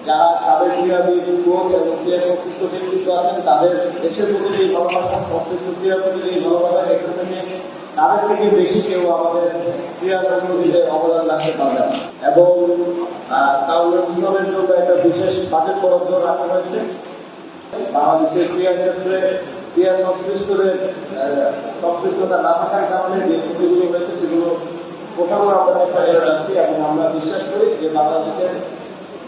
যারা সাবেক ক্রীড়াবিদ, কোচ এবং ক্রীড়া সংশ্লিষ্ট ব্যক্তিত্ব আছেন তাদের দেশের প্রতি যে ভালোবাসা, সংশ্লিষ্ট ক্রীড়ার প্রতি যে ভালোবাসা, সেখান থেকে তাদের থেকে বেশি কেউ আমাদের ক্রীড়া কর্মীদের অবদান রাখতে পারবে না। এবং তাহলে উৎসবের জন্য একটা বিশেষ বাজেট বরাদ্দ রাখা হয়েছে। বাংলাদেশের ক্রীড়া ক্ষেত্রে ক্রীড়া সংশ্লিষ্টতা না থাকার কারণে যে ক্ষতিগুলো হয়েছে সেগুলো কোথাও আমরা চেষ্টা করে যাচ্ছি এবং আমরা বিশ্বাস করি যে বাংলাদেশের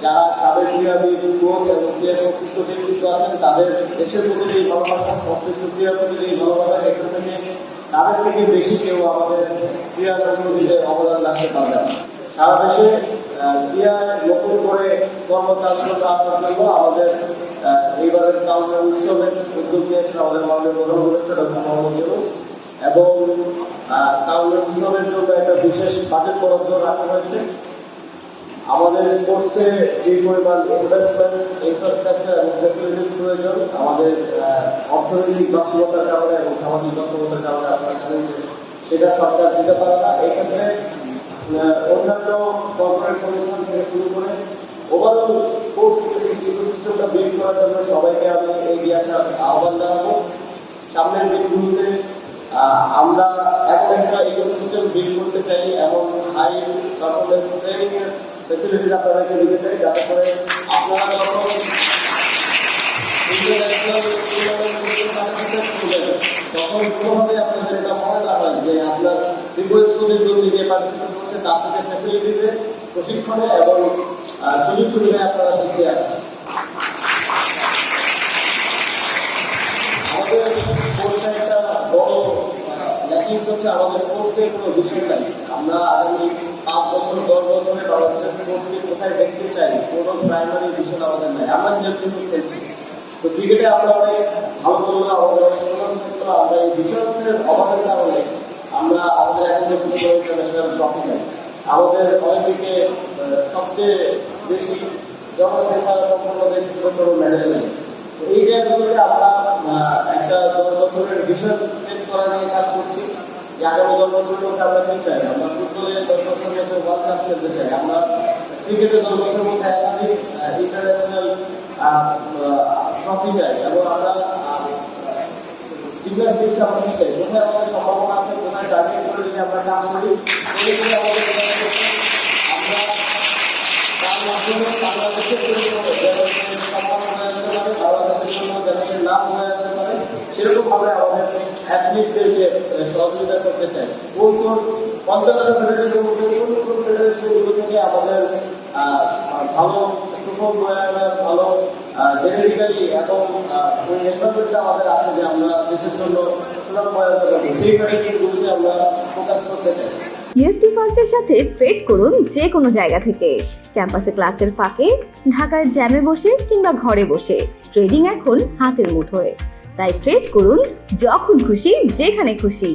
যারা সাবেক ক্রীড়াবিদ, কোচ এবং ক্রীড়া সংশ্লিষ্ট ব্যক্তিত্ব আছেন তাদের দেশের প্রতি যে ভালোবাসা, সংশ্লিষ্ট ক্রীড়ার প্রতি যে ভালোবাসা, সেখান থেকে তাদের থেকে বেশি কেউ আমাদের ক্রীড়া কর্মীদের অবদান রাখতে পারবে না। সারা দেশে ক্রীড়ায় নতুন করে কর্মচাঞ্চল্য আনার জন্য আমাদের এইবারের কাউন্টার উৎসবের উদ্যোগ নিয়েছেন আমাদের মাননীয় প্রধান উপদেষ্টা ডক্টর মোহাম্মদ ইউনূস। এবং কাউন্টার উৎসবের জন্য একটা বিশেষ বাজেট বরাদ্দ রাখা হয়েছে। আমাদের স্পোর্টসে যে পরিমাণ ইনভেস্টমেন্ট, ইনফ্রাস্ট্রাকচার এবং ফ্যাসিলিটিস প্রয়োজন, আমাদের অর্থনৈতিক বাস্তবতার কারণে এবং সামাজিক বাস্তবতার কারণে আপনারা জানেন যে সেটা সরকার দিতে পারে না। এক্ষেত্রে অন্যান্য কর্পোরেট প্রতিষ্ঠান থেকে শুরু করে ওভারঅল স্পোর্টস ইকোসিস্টেমটা বিল্ড করার জন্য সবাইকে আমি এগিয়ে আসার আহ্বান জানাবো। সামনের দিনগুলোতে আমরা এমন একটা ইকোসিস্টেম বিল্ড করতে চাই, এমন হাই পারফরমেন্স ট্রেনিং এর ফ্যাসিলিটিস আপনাদেরকে দিতে চাই, যাতে করে আপনারা যখন তখন কোনোভাবে আপনাদের এটা মনে না হয় যে আপনার বিপরীত প্রতিদ্বন্দ্বী যে পার্টিসিপেট করছে তার থেকে ফ্যাসিলিটিসে, প্রশিক্ষণে এবং সুযোগ সুবিধায় আপনারা পিছিয়ে আছেন। আমাদের স্পোর্টসে একটা বড় ল্যাকিংস হচ্ছে আমাদের স্পোর্টসকে কোনো বিষয় নাই। আমরা আগামী 5 বছর 10 বছরে বাংলাদেশের স্পোর্টসকে কোথায় দেখতে চাই, কোনো প্রাইমারি বিষয় আমাদের নাই। আমরা নিজের জন্য খেলছি। তো ক্রিকেটে আমরা অনেক ভালো করলাম, আমাদের অনেক সুনাম থাকতো। আমরা এই বিষয়ের অভাবের কারণে আমরা আমাদের এখন ইন্টারন্যাশনাল ট্রফি নেই। আমাদের অলিম্পিকে সবচেয়ে বেশি জনসংখ্যা সম্পন্ন দেশ হিসেবে কোনো মেডেল নেই। এই জায়গাগুলোতে আমরা একটা 10 বছরের বিষয় সেট করা নিয়ে কাজ করছি যে আগামী 10 বছরের মধ্যে আমরা কি চাই। আমরা ফুটবলে 10 বছরের মধ্যে ওয়ার্ল্ড কাপ খেলতে চাই, আমরা ক্রিকেটে 10 বছরের মধ্যে একাধিক ইন্টারন্যাশনাল ট্রফি চাই, এবং আমরা জিমন্যাস্টিক্সে আমরা কি চাই, কোথায় আমাদের সম্ভাবনা আছে, কোথায় টার্গেট করে যদি আমরা কাজ করি আমরা তার মাধ্যমে বাংলাদেশের জন্য সম্মান হয়ে যেতে পারে, বাংলাদেশের জন্য দেশের লাভ হয়ে যেতে পারে, সেরকমভাবে আমাদের অ্যাথলিটদেরকে সহযোগিতা করতে চাই। কোন কোন পঞ্চায়েত ফেডারেশনের মধ্যে কোন কোন ফেডারেশনগুলো থেকে আমাদের ভালো সুফল বয়ানের, ভালো জেনেটিক্যালি এবং ওই এনভায়রনমেন্টটা আমাদের আছে যে আমরা দেশের জন্য সুনাম বয়ান করতে, সেই ফেডারেশনগুলোতে আমরা ফোকাস করতে চাই। ইএফটি ফার্স্টের সাথে ট্রেড করুন যে কোনো জায়গা থেকে। ক্যাম্পাসে ক্লাসের ফাঁকে, ঢাকার জ্যামে বসে কিংবা ঘরে বসে, ট্রেডিং এখন হাতের মুঠোয়। তাই ট্রেড করুন যখন খুশি, যেখানে খুশি।